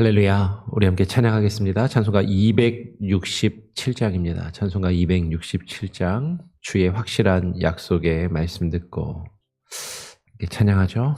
할렐루야. 우리 함께 찬양하겠습니다. 찬송가 267장입니다. 찬송가 267장. 주의 확실한 약속의 말씀 듣고 함께 찬양하죠.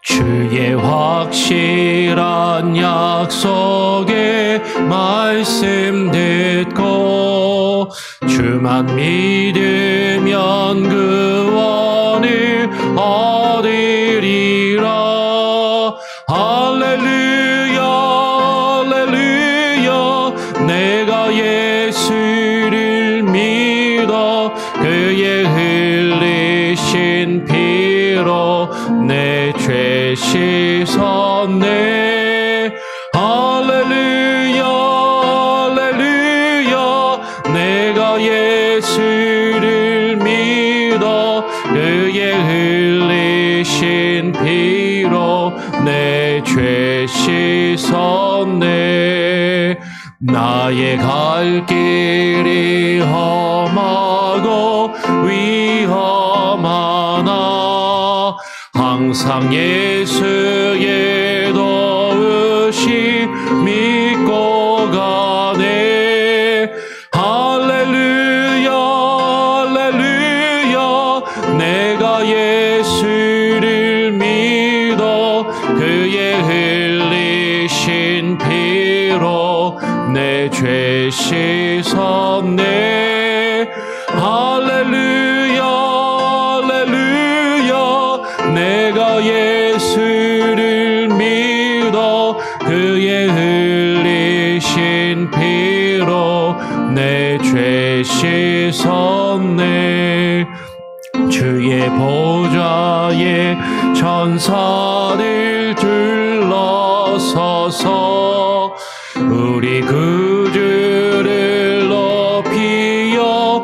주의 확실한 약속의 말씀 듣고 주만 믿으면 구원을 얻으리라. 할렐루야 할렐루야. 내가 예수를 믿어 그의 흘리신 피로 내 죄 씻었네. 할렐루야 할렐루야. 내가 예수를 믿어 그의 흘리신 피로 내 죄 씻었네. 나의 갈 길이 험하고 위험하나 항상 예수의 도우심 믿고 가네. 할렐루야 할렐루야. 내가 예수를 믿어 그의 흘리신 피로 내 죄 씻었네. 할렐루야 할렐루야. 내가 예수를 믿어 그의 흘리신 피로 내 죄 씻었네. 주의 보좌에 천사들 둘러서서 우리 구주를 높이어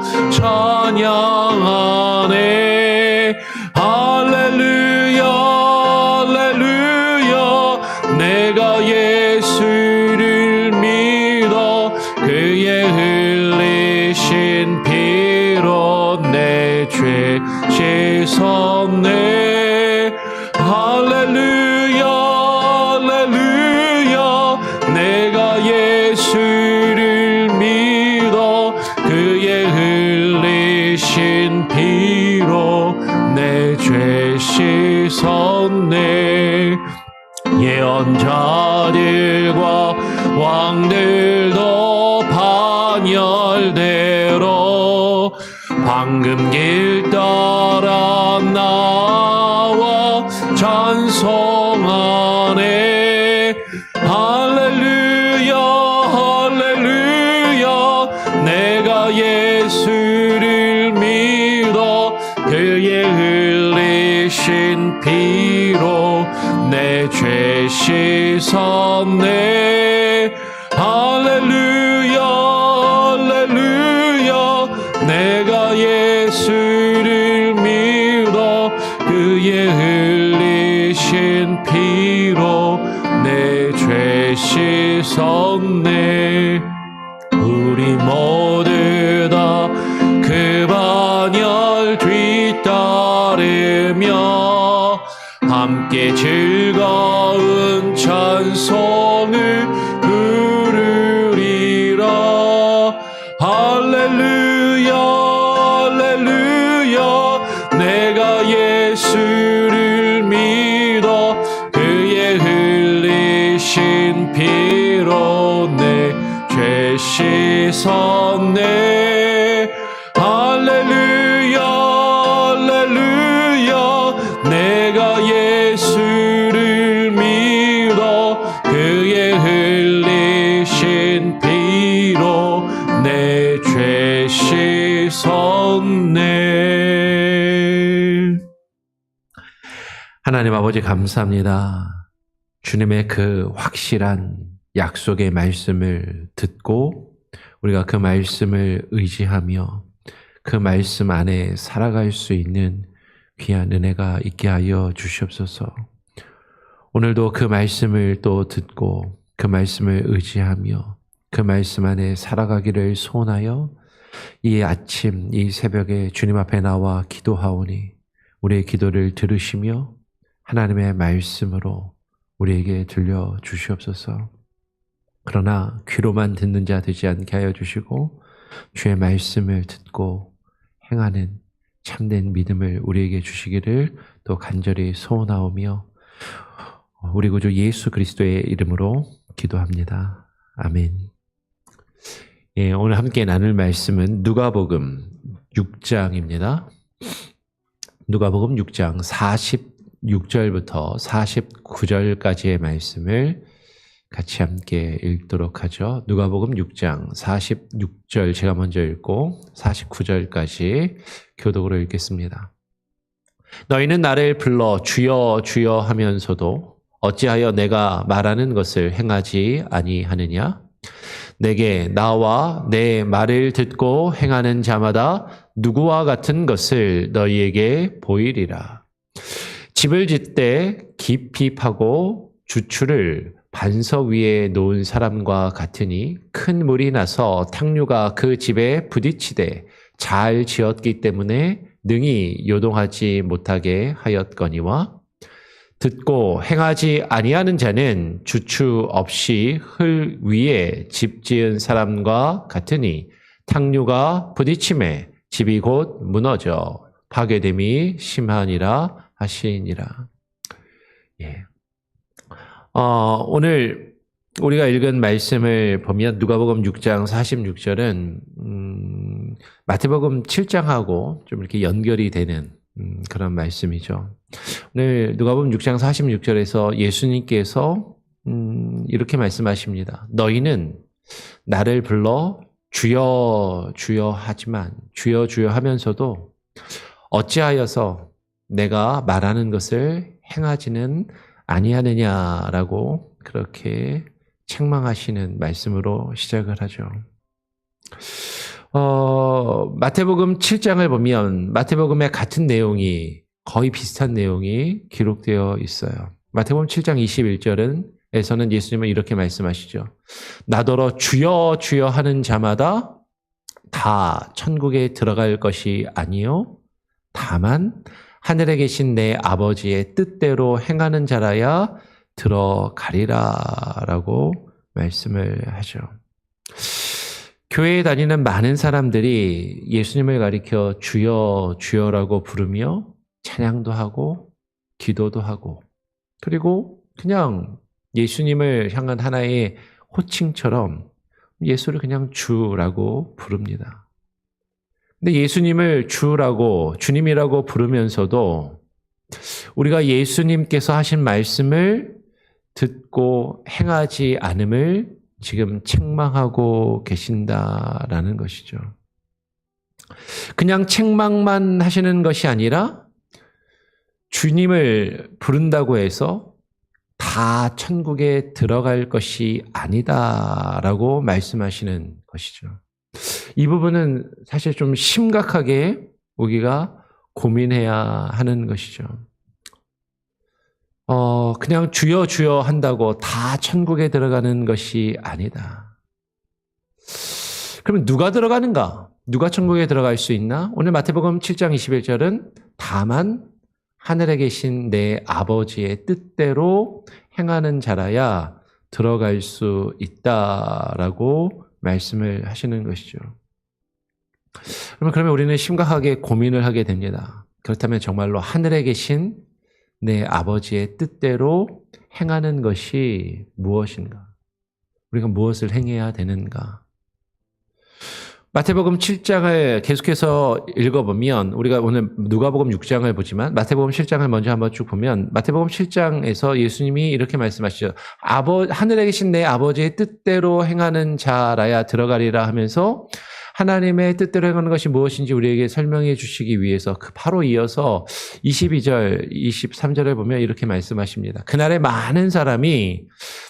찬양하네. 할렐루야 할렐루야. 내가 예수를 믿어 그의 흘리신 피로 내 죄 씻었네. 할렐루야 할렐루야. 내가 예수를 믿어 그의 흘리신 피로 내 죄 씻었네. 예언자들과 왕들도 반열대로 방금 길 따라 나와 찬송하네. 할렐루야 할렐루야. 내가 예수를 믿어 그의 흘리신 피로 내 죄 씻었네. 할렐루야 할렐루야. 내가 예수를 믿어 그의 흘리신 피로 내 죄 씻었네. 우리 모두 다 그 반열 뒤따르며 함께 즐거운 찬송을 부르리라. 할렐루야 할렐루야. 내가 예수를 믿어 그의 흘리신 피로 내 죄 씻었네. 할렐루야 할렐루야. 내가 예수를 믿어 그의 흘리신 피로 내 죄 씻었네. 하나님 아버지 감사합니다. 주님의 그 확실한 약속의 말씀을 듣고 우리가 그 말씀을 의지하며 그 말씀 안에 살아갈 수 있는 귀한 은혜가 있게 하여 주시옵소서. 오늘도 그 말씀을 또 듣고 그 말씀을 의지하며 그 말씀 안에 살아가기를 소원하여 이 아침, 이 새벽에 주님 앞에 나와 기도하오니 우리의 기도를 들으시며 하나님의 말씀으로 우리에게 들려주시옵소서. 그러나 귀로만 듣는 자 되지 않게 하여 주시고 주의 말씀을 듣고 행하는 참된 믿음을 우리에게 주시기를 또 간절히 소원하오며 우리 구주 예수 그리스도의 이름으로 기도합니다. 아멘. 예, 오늘 함께 나눌 말씀은 누가복음 6장입니다. 누가복음 6장 46절부터 49절까지의 말씀을 같이 함께 읽도록 하죠. 누가복음 6장 46절 제가 먼저 읽고 49절까지 교독으로 읽겠습니다. 너희는 나를 불러 주여 주여 하면서도 어찌하여 내가 말하는 것을 행하지 아니하느냐? 내게 나와 내 말을 듣고 행하는 자마다 누구와 같은 것을 너희에게 보이리라. 집을 짓되 깊이 파고 주추를 반석 위에 놓은 사람과 같으니 큰 물이 나서 탕류가 그 집에 부딪히되 잘 지었기 때문에 능히 요동하지 못하게 하였거니와 듣고 행하지 아니하는 자는 주추 없이 흙 위에 집 지은 사람과 같으니 탕류가 부딪힘에 집이 곧 무너져 파괴됨이 심하니라 하시니라. 예. 오늘 우리가 읽은 말씀을 보면 누가복음 6장 46절은 마태복음 7장하고 좀 이렇게 연결이 되는 그런 말씀이죠. 오늘 누가복음 6장 46절에서 예수님께서 이렇게 말씀하십니다. 너희는 나를 불러 주여 주여 하지만 주여 주여 하면서도 어찌하여서 내가 말하는 것을 행하지는 아니하느냐라고 그렇게 책망하시는 말씀으로 시작을 하죠. 마태복음 7장을 보면 마태복음의 같은 내용이 거의 비슷한 내용이 기록되어 있어요. 마태복음 7장 21절에서는 예수님은 이렇게 말씀하시죠. 나더러 주여 주여 하는 자마다 다 천국에 들어갈 것이 아니요 다만 하늘에 계신 내 아버지의 뜻대로 행하는 자라야 들어가리라 라고 말씀을 하죠. 교회에 다니는 많은 사람들이 예수님을 가리켜 주여 주여라고 부르며 찬양도 하고 기도도 하고 그리고 그냥 예수님을 향한 하나의 호칭처럼 예수를 그냥 주라고 부릅니다. 근데 예수님을 주라고 주님이라고 부르면서도 우리가 예수님께서 하신 말씀을 듣고 행하지 않음을 지금 책망하고 계신다라는 것이죠. 그냥 책망만 하시는 것이 아니라 주님을 부른다고 해서 다 천국에 들어갈 것이 아니다라고 말씀하시는 것이죠. 이 부분은 사실 좀 심각하게 우리가 고민해야 하는 것이죠. 그냥 주여 주여 한다고 다 천국에 들어가는 것이 아니다. 그러면 누가 들어가는가? 누가 천국에 들어갈 수 있나? 오늘 마태복음 7장 21절은 다만 하늘에 계신 내 아버지의 뜻대로 행하는 자라야 들어갈 수 있다라고 말씀을 하시는 것이죠. 그러면 우리는 심각하게 고민을 하게 됩니다. 그렇다면 정말로 하늘에 계신 내 아버지의 뜻대로 행하는 것이 무엇인가? 우리가 무엇을 행해야 되는가? 마태복음 7장을 계속해서 읽어보면 우리가 오늘 누가복음 6장을 보지만 마태복음 7장을 먼저 한번 쭉 보면 마태복음 7장에서 예수님이 이렇게 말씀하시죠. 하늘에 계신 내 아버지의 뜻대로 행하는 자라야 들어가리라 하면서 하나님의 뜻대로 행하는 것이 무엇인지 우리에게 설명해 주시기 위해서 바로 이어서 22절, 23절을 보면 이렇게 말씀하십니다. 그날에 많은 사람이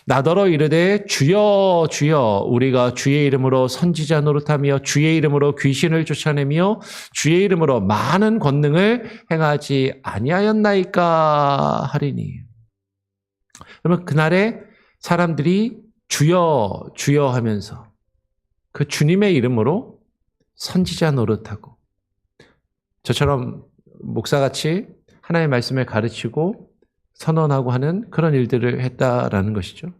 나더러 이르되 주여 주여 우리가 주의 이름으로 선지자 노릇하며 주의 이름으로 귀신을 쫓아내며 주의 이름으로 많은 권능을 행하지 아니하였나이까 하리니. 그러면 그날에 사람들이 주여 주여 하면서 그 주님의 이름으로 선지자 노릇하고 저처럼 목사같이 하나님의 말씀을 가르치고 선언하고 하는 그런 일들을 했다라는 것이죠.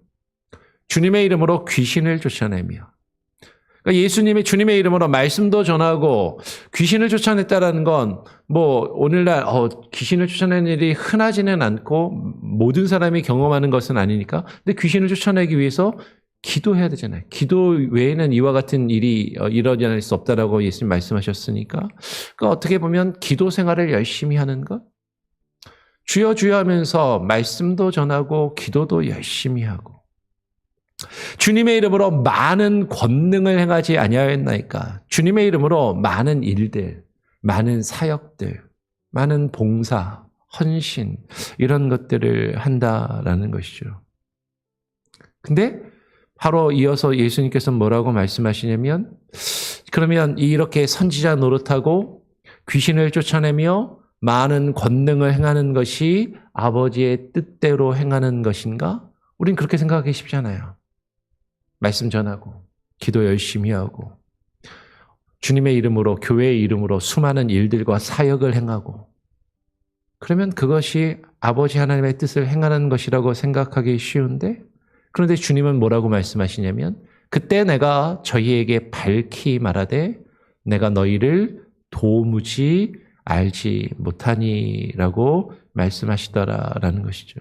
주님의 이름으로 귀신을 쫓아내며 그러니까 예수님이 주님의 이름으로 말씀도 전하고 귀신을 쫓아냈다라는 건 뭐 오늘날 귀신을 쫓아내는 일이 흔하지는 않고 모든 사람이 경험하는 것은 아니니까 근데 귀신을 쫓아내기 위해서 기도해야 되잖아요. 기도 외에는 이와 같은 일이 일어날 수 없다라고 예수님 말씀하셨으니까 그러니까 어떻게 보면 기도 생활을 열심히 하는 것 주여 주여 하면서 말씀도 전하고 기도도 열심히 하고 주님의 이름으로 많은 권능을 행하지 아니하였나이까. 주님의 이름으로 많은 일들, 많은 사역들, 많은 봉사, 헌신 이런 것들을 한다라는 것이죠. 근데 바로 이어서 예수님께서 뭐라고 말씀하시냐면 그러면 이렇게 선지자 노릇하고 귀신을 쫓아내며 많은 권능을 행하는 것이 아버지의 뜻대로 행하는 것인가? 우린 그렇게 생각하기 쉽잖아요. 말씀 전하고 기도 열심히 하고 주님의 이름으로 교회의 이름으로 수많은 일들과 사역을 행하고 그러면 그것이 아버지 하나님의 뜻을 행하는 것이라고 생각하기 쉬운데 그런데 주님은 뭐라고 말씀하시냐면 그때 내가 저희에게 밝히 말하되 내가 너희를 도무지 알지 못하니라고 말씀하시더라라는 것이죠.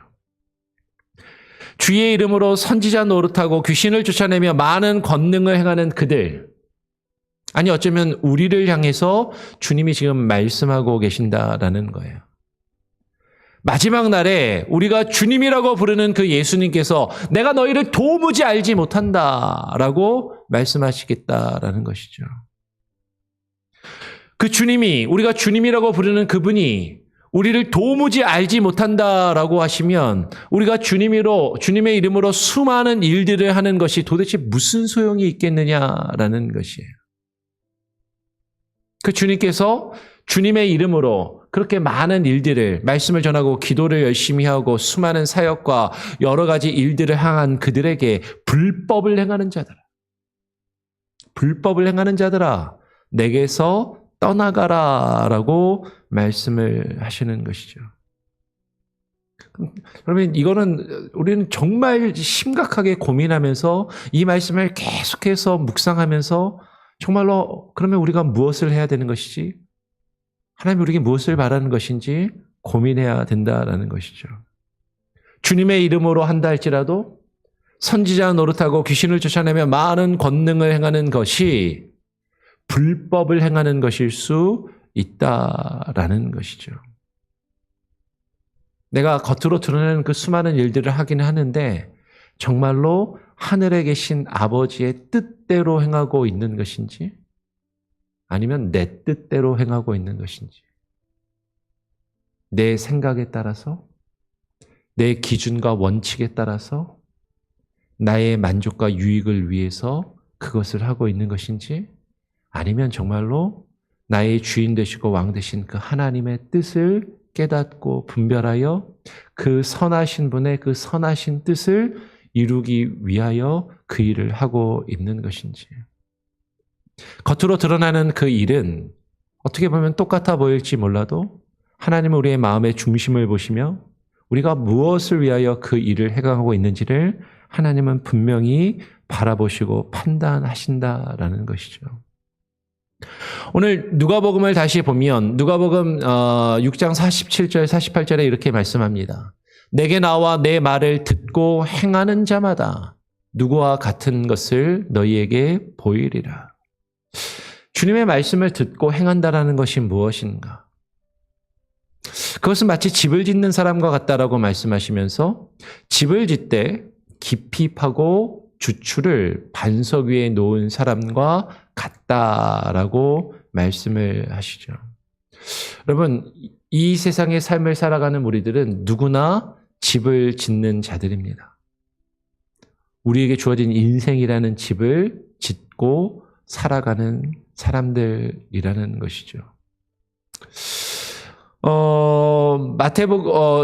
주의 이름으로 선지자 노릇하고 귀신을 쫓아내며 많은 권능을 행하는 그들. 아니 어쩌면 우리를 향해서 주님이 지금 말씀하고 계신다라는 거예요. 마지막 날에 우리가 주님이라고 부르는 그 예수님께서 내가 너희를 도무지 알지 못한다라고 말씀하시겠다라는 것이죠. 그 주님이 우리가 주님이라고 부르는 그분이 우리를 도무지 알지 못한다라고 하시면 우리가 주님의 이름으로 수많은 일들을 하는 것이 도대체 무슨 소용이 있겠느냐라는 것이에요. 그 주님께서 주님의 이름으로 그렇게 많은 일들을 말씀을 전하고 기도를 열심히 하고 수많은 사역과 여러 가지 일들을 향한 그들에게 불법을 행하는 자들아 내게서 떠나가라라고 말씀을 하시는 것이죠. 그러면 이거는 우리는 정말 심각하게 고민하면서 이 말씀을 계속해서 묵상하면서 정말로 그러면 우리가 무엇을 해야 되는 것이지? 하나님 우리에게 무엇을 바라는 것인지 고민해야 된다라는 것이죠. 주님의 이름으로 한다 할지라도 선지자 노릇하고 귀신을 쫓아내며 많은 권능을 행하는 것이 불법을 행하는 것일 수 있다라는 것이죠. 내가 겉으로 드러내는 그 수많은 일들을 하긴 하는데 정말로 하늘에 계신 아버지의 뜻대로 행하고 있는 것인지 아니면 내 뜻대로 행하고 있는 것인지 내 생각에 따라서 내 기준과 원칙에 따라서 나의 만족과 유익을 위해서 그것을 하고 있는 것인지 아니면 정말로 나의 주인 되시고 왕 되신 그 하나님의 뜻을 깨닫고 분별하여 그 선하신 분의 그 선하신 뜻을 이루기 위하여 그 일을 하고 있는 것인지. 겉으로 드러나는 그 일은 어떻게 보면 똑같아 보일지 몰라도 하나님은 우리의 마음의 중심을 보시며 우리가 무엇을 위하여 그 일을 해가고 있는지를 하나님은 분명히 바라보시고 판단하신다라는 것이죠. 오늘 누가복음을 다시 보면 누가복음 6장 47절 48절에 이렇게 말씀합니다. 내게 나와 내 말을 듣고 행하는 자마다 누구와 같은 것을 너희에게 보이리라. 주님의 말씀을 듣고 행한다라는 것이 무엇인가? 그것은 마치 집을 짓는 사람과 같다라고 말씀하시면서 집을 짓되 깊이 파고 주추를 반석 위에 놓은 사람과 같다라고 말씀을 하시죠. 여러분, 이 세상의 삶을 살아가는 우리들은 누구나 집을 짓는 자들입니다. 우리에게 주어진 인생이라는 집을 짓고 살아가는 사람들이라는 것이죠.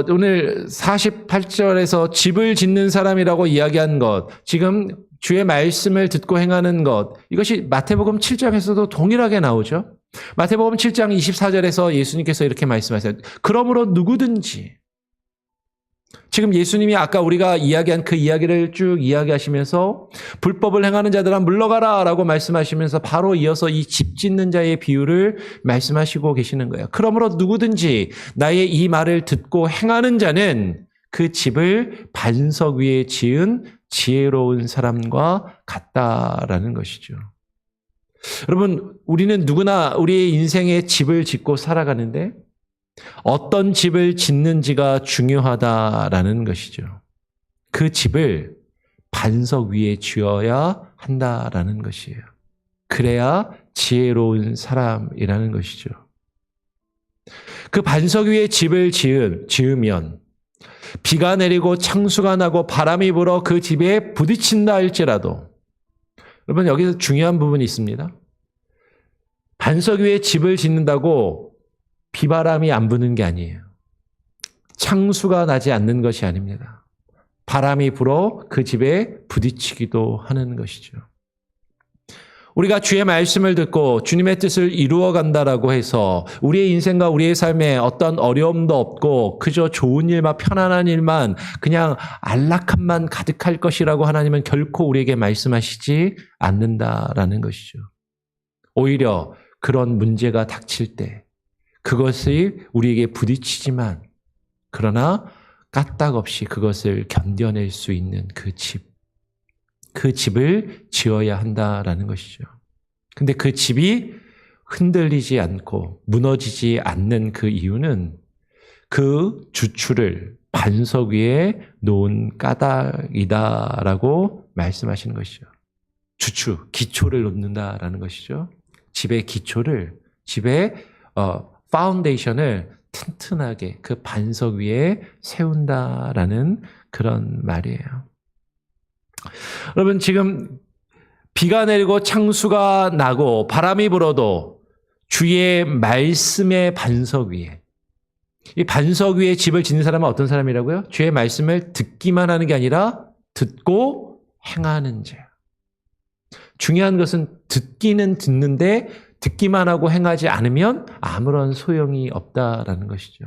오늘 48절에서 집을 짓는 사람이라고 이야기한 것, 지금 주의 말씀을 듣고 행하는 것, 이것이 마태복음 7장에서도 동일하게 나오죠. 마태복음 7장 24절에서 예수님께서 이렇게 말씀하세요. 그러므로 누구든지, 지금 예수님이 아까 우리가 이야기한 그 이야기를 쭉 이야기하시면서 불법을 행하는 자들아 물러가라 라고 말씀하시면서 바로 이어서 이 집 짓는 자의 비유를 말씀하시고 계시는 거예요. 그러므로 누구든지 나의 이 말을 듣고 행하는 자는 그 집을 반석 위에 지은 지혜로운 사람과 같다라는 것이죠. 여러분, 우리는 누구나 우리의 인생에 집을 짓고 살아가는데 어떤 집을 짓는지가 중요하다라는 것이죠. 그 집을 반석 위에 지어야 한다라는 것이에요. 그래야 지혜로운 사람이라는 것이죠. 그 반석 위에 집을 지으면 비가 내리고 창수가 나고 바람이 불어 그 집에 부딪힌다 할지라도, 여러분 여기서 중요한 부분이 있습니다. 반석 위에 집을 짓는다고 비바람이 안 부는 게 아니에요. 창수가 나지 않는 것이 아닙니다. 바람이 불어 그 집에 부딪히기도 하는 것이죠. 우리가 주의 말씀을 듣고 주님의 뜻을 이루어 간다라고 해서 우리의 인생과 우리의 삶에 어떤 어려움도 없고 그저 좋은 일만, 편안한 일만, 그냥 안락함만 가득할 것이라고 하나님은 결코 우리에게 말씀하시지 않는다라는 것이죠. 오히려 그런 문제가 닥칠 때 그것이 우리에게 부딪히지만 그러나 까딱없이 그것을 견뎌낼 수 있는 그 집을 지어야 한다라는 것이죠. 근데 그 집이 흔들리지 않고 무너지지 않는 그 이유는 그 주추를 반석 위에 놓은 까닭이다라고 말씀하시는 것이죠. 주추, 기초를 놓는다라는 것이죠. 집의 기초를, 집의 파운데이션을 튼튼하게 그 반석 위에 세운다라는 그런 말이에요. 여러분, 지금 비가 내리고 창수가 나고 바람이 불어도 주의 말씀의 반석 위에, 이 반석 위에 집을 짓는 사람은 어떤 사람이라고요? 주의 말씀을 듣기만 하는 게 아니라 듣고 행하는 자. 중요한 것은 듣기는 듣는데 듣기만 하고 행하지 않으면 아무런 소용이 없다라는 것이죠.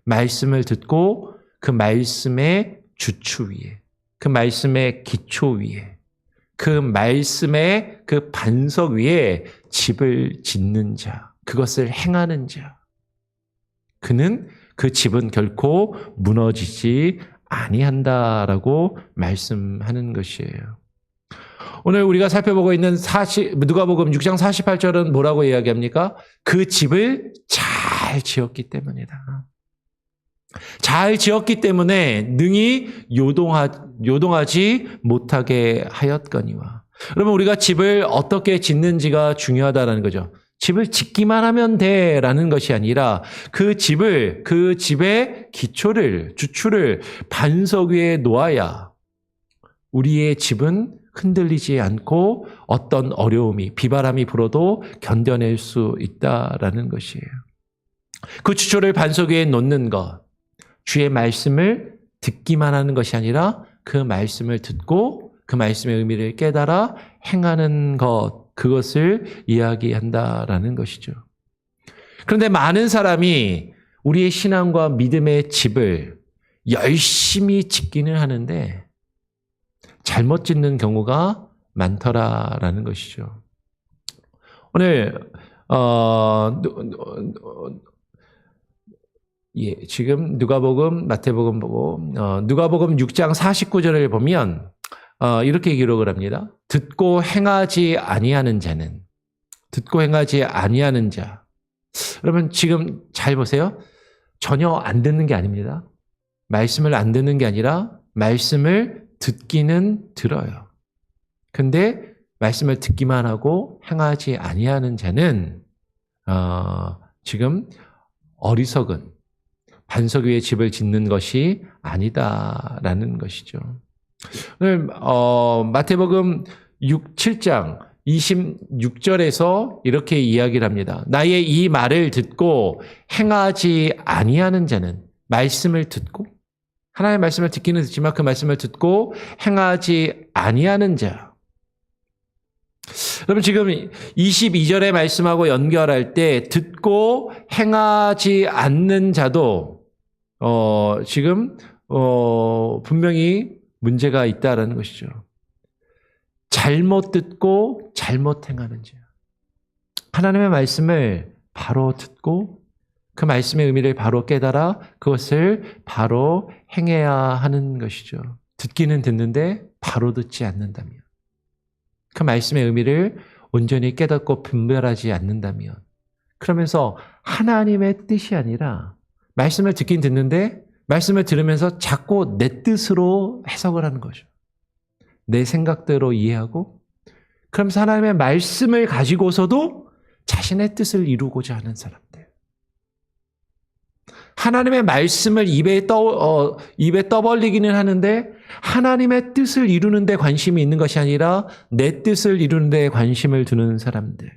말씀을 듣고 그 말씀의 주추 위에, 그 말씀의 기초 위에, 그 말씀의 그 반석 위에 집을 짓는 자, 그것을 행하는 자, 그는 그 집은 결코 무너지지 아니한다라고 말씀하는 것이에요. 오늘 우리가 살펴보고 있는 누가복음 6장 48절은 뭐라고 이야기합니까? 그 집을 잘 지었기 때문이다. 잘 지었기 때문에 능히 요동하지 못하게 하였거니와. 여러분, 우리가 집을 어떻게 짓는지가 중요하다는 거죠. 집을 짓기만 하면 돼라는 것이 아니라 그 집의 기초를, 주추를 반석 위에 놓아야 우리의 집은 흔들리지 않고 어떤 어려움이, 비바람이 불어도 견뎌낼 수 있다라는 것이에요. 그 주초를 반석 위에 놓는 것, 주의 말씀을 듣기만 하는 것이 아니라 그 말씀을 듣고 그 말씀의 의미를 깨달아 행하는 것, 그것을 이야기한다라는 것이죠. 그런데 많은 사람이 우리의 신앙과 믿음의 집을 열심히 짓기는 하는데 잘못 짓는 경우가 많더라라는 것이죠. 오늘 지금 누가복음, 마태복음 보고 누가복음 6장 49절을 보면 이렇게 기록을 합니다. 듣고 행하지 아니하는 자는, 듣고 행하지 아니하는 자. 여러분 지금 잘 보세요. 전혀 안 듣는 게 아닙니다. 말씀을 안 듣는 게 아니라 말씀을 듣기는 들어요. 근데 말씀을 듣기만 하고 행하지 아니하는 자는 지금 어리석은 반석 위에 집을 짓는 것이 아니다라는 것이죠. 오늘 마태복음 7장 26절에서 이렇게 이야기를 합니다. 나의 이 말을 듣고 행하지 아니하는 자는, 말씀을 듣고 하나님의 말씀을 듣기는 듣지만 그 말씀을 듣고 행하지 아니하는 자. 여러분 지금 22절의 말씀하고 연결할 때 듣고 행하지 않는 자도 지금 분명히 문제가 있다라는 것이죠. 잘못 듣고 잘못 행하는 자. 하나님의 말씀을 바로 듣고 그 말씀의 의미를 바로 깨달아 그것을 바로 행해야 하는 것이죠. 듣기는 듣는데 바로 듣지 않는다면, 그 말씀의 의미를 온전히 깨닫고 분별하지 않는다면, 그러면서 하나님의 뜻이 아니라 말씀을 듣긴 듣는데 말씀을 들으면서 자꾸 내 뜻으로 해석을 하는 거죠. 내 생각대로 이해하고, 그러면서 하나님의 말씀을 가지고서도 자신의 뜻을 이루고자 하는 사람들. 하나님의 말씀을 입에 떠벌리기는 하는데 하나님의 뜻을 이루는 데 관심이 있는 것이 아니라 내 뜻을 이루는 데 관심을 두는 사람들.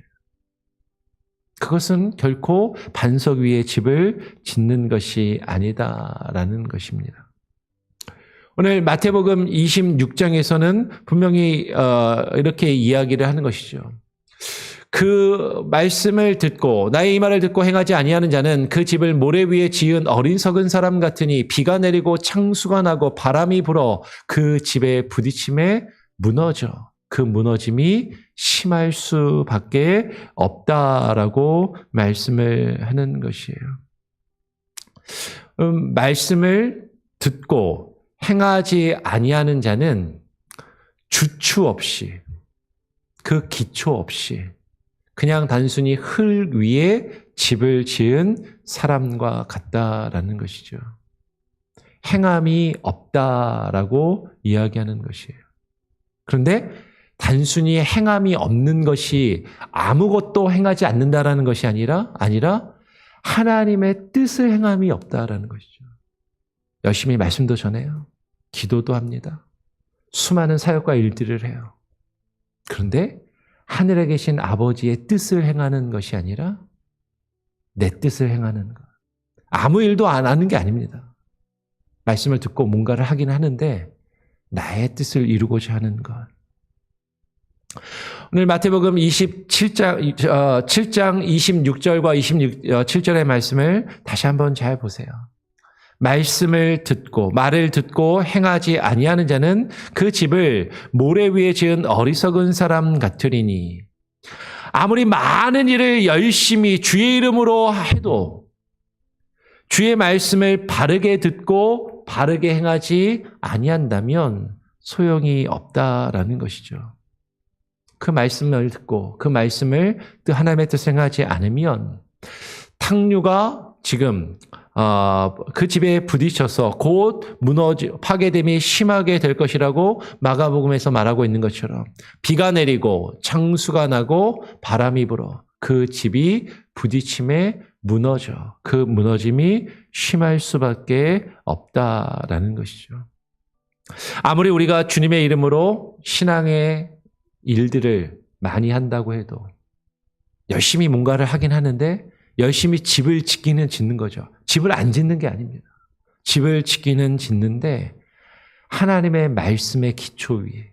그것은 결코 반석 위에 집을 짓는 것이 아니다라는 것입니다. 오늘 마태복음 26장에서는 분명히 이렇게 이야기를 하는 것이죠. 그 말씀을 듣고 나의 이 말을 듣고 행하지 아니하는 자는 그 집을 모래 위에 지은 어리석은 사람 같으니 비가 내리고 창수가 나고 바람이 불어 그 집에 부딪힘에 무너져 그 무너짐이 심할 수밖에 없다라고 말씀을 하는 것이에요. 말씀을 듣고 행하지 아니하는 자는 주추 없이, 그 기초 없이 그냥 단순히 흙 위에 집을 지은 사람과 같다라는 것이죠. 행함이 없다라고 이야기하는 것이에요. 그런데 단순히 행함이 없는 것이 아무것도 행하지 않는다라는 것이 아니라 하나님의 뜻을 행함이 없다라는 것이죠. 열심히 말씀도 전해요. 기도도 합니다. 수많은 사역과 일들을 해요. 그런데 하늘에 계신 아버지의 뜻을 행하는 것이 아니라 내 뜻을 행하는 것. 아무 일도 안 하는 게 아닙니다. 말씀을 듣고 뭔가를 하긴 하는데 나의 뜻을 이루고자 하는 것. 오늘 마태복음 7장 26절과 27절의 말씀을 다시 한번 잘 보세요. 말씀을 듣고 말을 듣고 행하지 아니하는 자는 그 집을 모래 위에 지은 어리석은 사람 같으리니, 아무리 많은 일을 열심히 주의 이름으로 해도 주의 말씀을 바르게 듣고 바르게 행하지 아니한다면 소용이 없다라는 것이죠. 그 말씀을 듣고 그 말씀을 하나님의 뜻을 행하지 않으면 탕류가 지금 그 집에 부딪혀서 곧 파괴됨이 심하게 될 것이라고 마가복음에서 말하고 있는 것처럼 비가 내리고 창수가 나고 바람이 불어 그 집이 부딪힘에 무너져 그 무너짐이 심할 수밖에 없다라는 것이죠. 아무리 우리가 주님의 이름으로 신앙의 일들을 많이 한다고 해도 열심히 뭔가를 하긴 하는데 열심히 집을 짓는 거죠. 집을 안 짓는 게 아닙니다. 집을 짓는데 하나님의 말씀의 기초 위에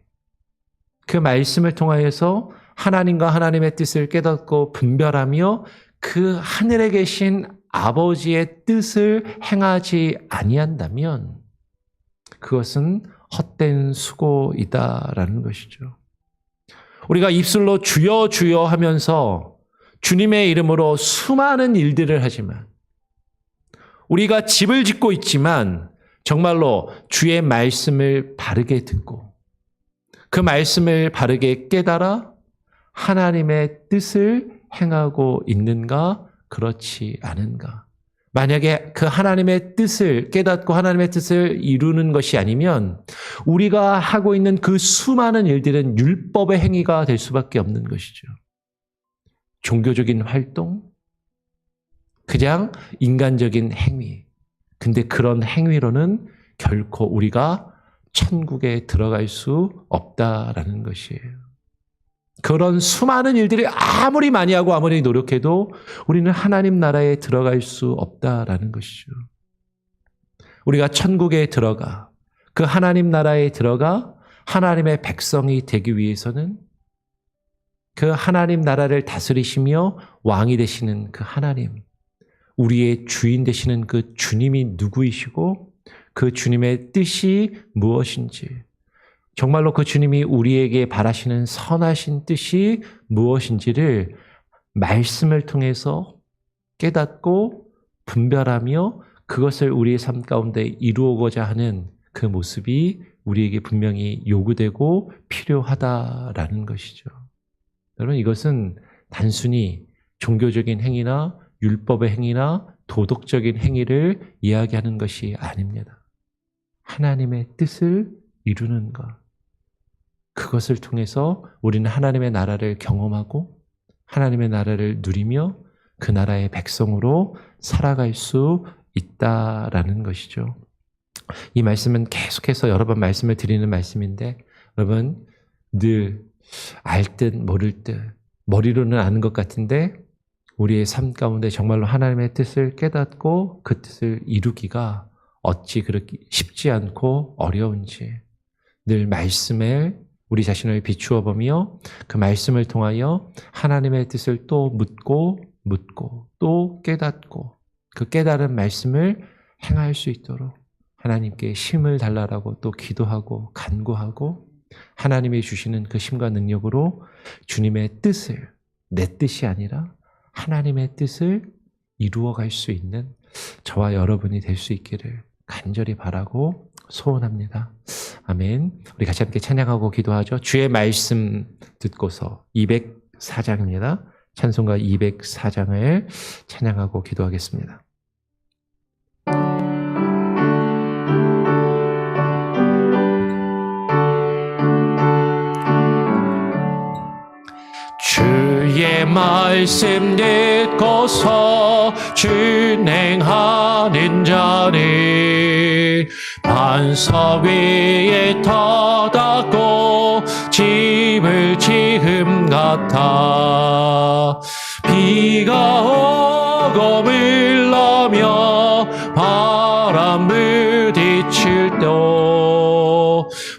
그 말씀을 통하여서 하나님과 하나님의 뜻을 깨닫고 분별하며 그 하늘에 계신 아버지의 뜻을 행하지 아니한다면 그것은 헛된 수고이다라는 것이죠. 우리가 입술로 주여 주여 하면서 주님의 이름으로 수많은 일들을 하지만, 우리가 집을 짓고 있지만 정말로 주의 말씀을 바르게 듣고 그 말씀을 바르게 깨달아 하나님의 뜻을 행하고 있는가, 그렇지 않은가. 만약에 그 하나님의 뜻을 깨닫고 하나님의 뜻을 이루는 것이 아니면 우리가 하고 있는 그 수많은 일들은 율법의 행위가 될 수밖에 없는 것이죠. 종교적인 활동, 그냥 인간적인 행위. 근데 그런 행위로는 결코 우리가 천국에 들어갈 수 없다라는 것이에요. 그런 수많은 일들이 아무리 많이 하고 아무리 노력해도 우리는 하나님 나라에 들어갈 수 없다라는 것이죠. 우리가 천국에 들어가 그 하나님 나라에 들어가 하나님의 백성이 되기 위해서는 그 하나님 나라를 다스리시며 왕이 되시는 그 하나님, 우리의 주인 되시는 그 주님이 누구이시고 그 주님의 뜻이 무엇인지, 정말로 그 주님이 우리에게 바라시는 선하신 뜻이 무엇인지를 말씀을 통해서 깨닫고 분별하며 그것을 우리의 삶 가운데 이루어고자 하는 그 모습이 우리에게 분명히 요구되고 필요하다라는 것이죠. 여러분, 이것은 단순히 종교적인 행위나 율법의 행위나 도덕적인 행위를 이야기하는 것이 아닙니다. 하나님의 뜻을 이루는 것. 그것을 통해서 우리는 하나님의 나라를 경험하고 하나님의 나라를 누리며 그 나라의 백성으로 살아갈 수 있다라는 것이죠. 이 말씀은 계속해서 여러 번 말씀을 드리는 말씀인데, 여러분 늘 알 듯 모를 듯 머리로는 아는 것 같은데 우리의 삶 가운데 정말로 하나님의 뜻을 깨닫고 그 뜻을 이루기가 어찌 그렇게 쉽지 않고 어려운지 늘 말씀에 우리 자신을 비추어 보며 그 말씀을 통하여 하나님의 뜻을 또 묻고 또 깨닫고 그 깨달은 말씀을 행할 수 있도록 하나님께 힘을 달라라고 또 기도하고 간구하고 하나님이 주시는 그 힘과 능력으로 주님의 뜻을, 내 뜻이 아니라 하나님의 뜻을 이루어갈 수 있는 저와 여러분이 될 수 있기를 간절히 바라고 소원합니다. 아멘. 우리 같이 함께 찬양하고 기도하죠. 주의 말씀 듣고서 204장입니다. 찬송가 204장을 찬양하고 기도하겠습니다. 주의 말씀 듣고서 준행하는 자는 반석 위에 터닫고 집을 지음 같아. 비가 오고 물러며 바람 부딪힐 때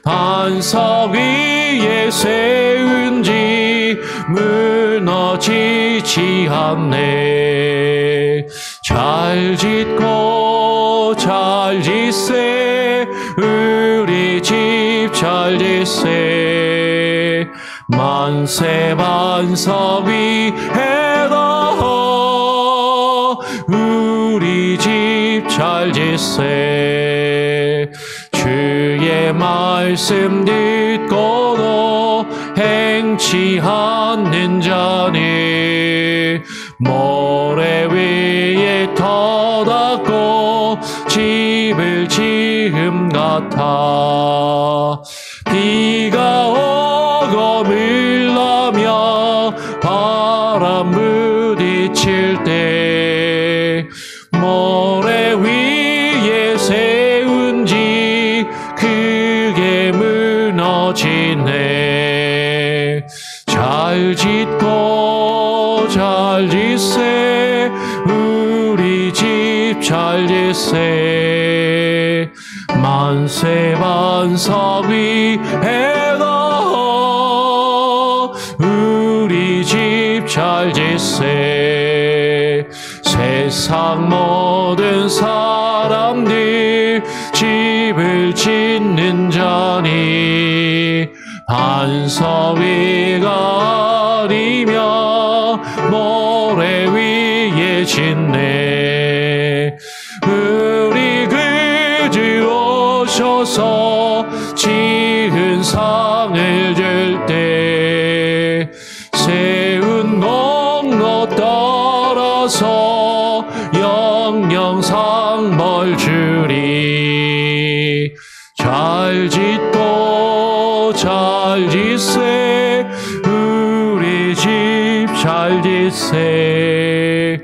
반석 위에 세운 집 무너지지 않네. 잘 짓고 잘 짓세 우리 집 잘 짓세. 만세 반석 위에다 우리 집 잘 짓세. 주의 말씀 듣고도 행치 않는 자니 모래 위에 터닫고 집을 지음 같아. 비가 오고 물러며 바람 부딪힐 때 모래 위에 세운 집 크게 무너지네. 잘 짓고 잘 짓세 우리 집 잘 짓세. 만세 반석 위에다 우리 집 잘 짓세. 세상 모든 사람들 집을 짓는 자니 반석 위가 아니며 모래 위에 짓네. 우리 그주 오셔서 지은 상을 줄 때 세운 공로 따라서 영영상 벌 주리. 잘 짓고 잘 짓세 우리 집 잘 짓세.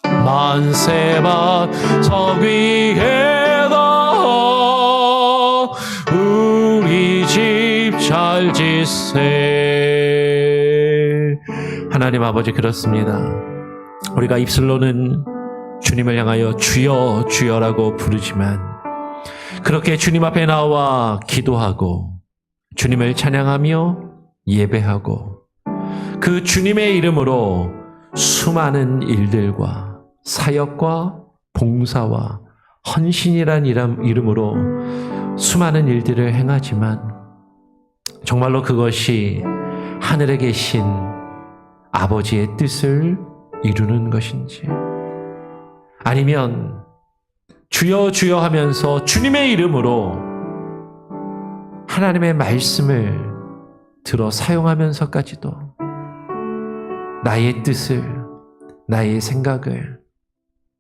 만세 반석 위에다 우리 집 잘 짓세. 하나님 아버지, 그렇습니다. 우리가 입술로는 주님을 향하여 주여 주여라고 부르지만 그렇게 주님 앞에 나와 기도하고 주님을 찬양하며 예배하고 그 주님의 이름으로 수많은 일들과 사역과 봉사와 헌신이란 이름으로 수많은 일들을 행하지만 정말로 그것이 하늘에 계신 아버지의 뜻을 이루는 것인지, 아니면 주여 주여 하면서 주님의 이름으로 하나님의 말씀을 들어 사용하면서까지도 나의 뜻을, 나의 생각을,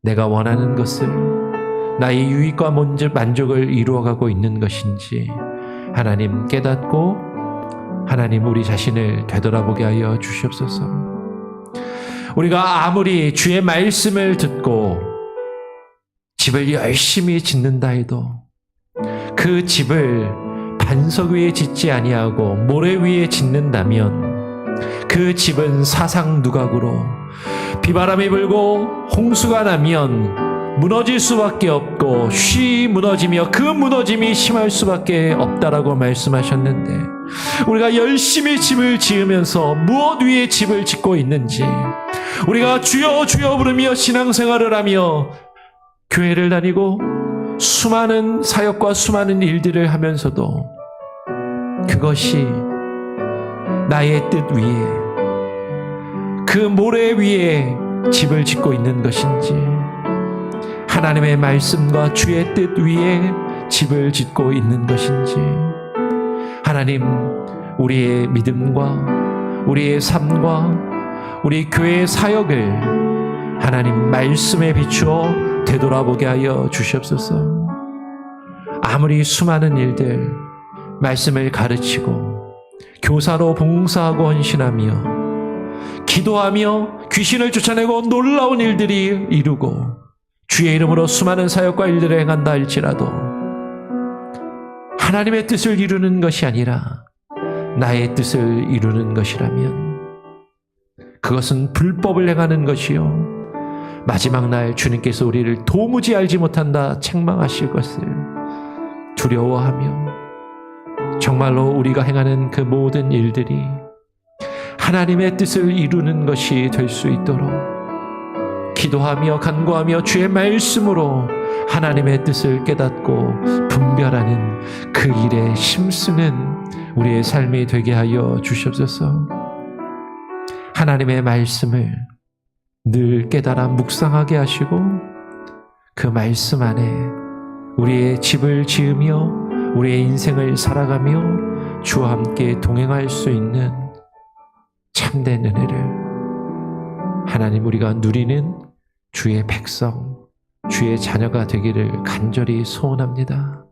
내가 원하는 것을, 나의 유익과 만족을 이루어가고 있는 것인지 하나님 깨닫고 하나님 우리 자신을 되돌아보게 하여 주시옵소서. 우리가 아무리 주의 말씀을 듣고 집을 열심히 짓는다 해도 그 집을 반석 위에 짓지 아니하고 모래 위에 짓는다면 그 집은 사상 누각으로 비바람이 불고 홍수가 나면 무너질 수밖에 없고 쉬 무너지며 그 무너짐이 심할 수밖에 없다라고 말씀하셨는데, 우리가 열심히 집을 지으면서 무엇 위에 집을 짓고 있는지, 우리가 주여 주여 부르며 신앙생활을 하며 교회를 다니고 수많은 사역과 수많은 일들을 하면서도 그것이 나의 뜻 위에, 그 모래 위에 집을 짓고 있는 것인지, 하나님의 말씀과 주의 뜻 위에 집을 짓고 있는 것인지, 하나님 우리의 믿음과 우리의 삶과 우리 교회의 사역을 하나님 말씀에 비추어 되돌아보게 하여 주시옵소서. 아무리 수많은 일들, 말씀을 가르치고 교사로 봉사하고 헌신하며 기도하며 귀신을 쫓아내고 놀라운 일들이 이루고 주의 이름으로 수많은 사역과 일들을 행한다 할지라도 하나님의 뜻을 이루는 것이 아니라 나의 뜻을 이루는 것이라면 그것은 불법을 행하는 것이요, 마지막 날 주님께서 우리를 도무지 알지 못한다 책망하실 것을 두려워하며 정말로 우리가 행하는 그 모든 일들이 하나님의 뜻을 이루는 것이 될 수 있도록 기도하며 간구하며 주의 말씀으로 하나님의 뜻을 깨닫고 분별하는 그 일에 힘쓰는 우리의 삶이 되게 하여 주시옵소서. 하나님의 말씀을 늘 깨달아 묵상하게 하시고 그 말씀 안에 우리의 집을 지으며 우리의 인생을 살아가며 주와 함께 동행할 수 있는 참된 은혜를 하나님 우리가 누리는 주의 백성, 주의 자녀가 되기를 간절히 소원합니다.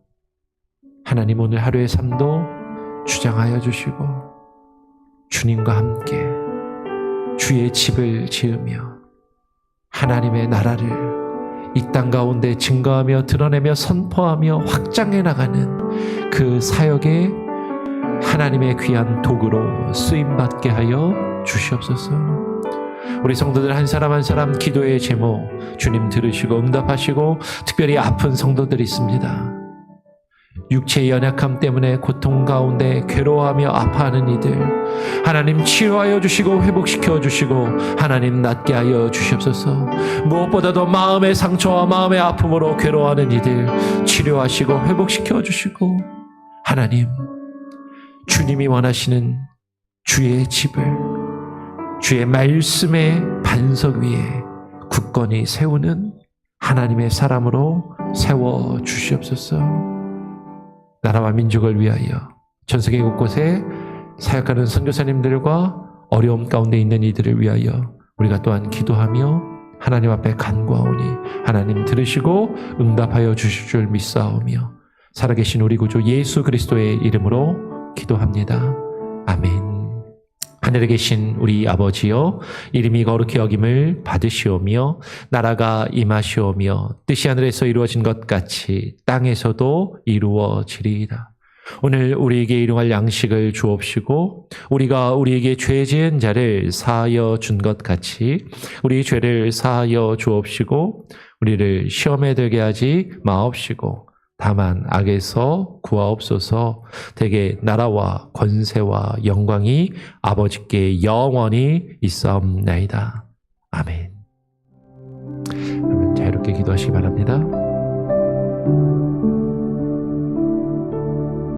하나님 오늘 하루의 삶도 주장하여 주시고 주님과 함께 주의 집을 지으며 하나님의 나라를 이 땅 가운데 증거하며 드러내며 선포하며 확장해 나가는 그 사역에 하나님의 귀한 도구로 쓰임받게 하여 주시옵소서. 우리 성도들 한 사람 한 사람 기도의 제목 주님 들으시고 응답하시고, 특별히 아픈 성도들이 있습니다. 육체의 연약함 때문에 고통 가운데 괴로워하며 아파하는 이들 하나님 치유하여 주시고 회복시켜 주시고 하나님 낫게 하여 주시옵소서. 무엇보다도 마음의 상처와 마음의 아픔으로 괴로워하는 이들 치료하시고 회복시켜 주시고, 하나님 주님이 원하시는 주의 집을 주의 말씀의 반석 위에 굳건히 세우는 하나님의 사람으로 세워 주시옵소서. 나라와 민족을 위하여 전 세계 곳곳에 사역하는 선교사님들과 어려움 가운데 있는 이들을 위하여 우리가 또한 기도하며 하나님 앞에 간구하오니 하나님 들으시고 응답하여 주실 줄 믿사오며 살아계신 우리 구주 예수 그리스도의 이름으로 기도합니다. 아멘. 하늘에 계신 우리 아버지여, 이름이 거룩히 여김을 받으시오며 나라가 임하시오며 뜻이 하늘에서 이루어진 것 같이 땅에서도 이루어지리이다. 오늘 우리에게 일용할 양식을 주옵시고 우리가 우리에게 죄 지은 자를 사하여 준 것 같이 우리 죄를 사하여 주옵시고 우리를 시험에 들게 하지 마옵시고 다만 악에서 구하옵소서. 대개 나라와 권세와 영광이 아버지께 영원히 있사옵나이다. 아멘. 자유롭게 기도하시기 바랍니다.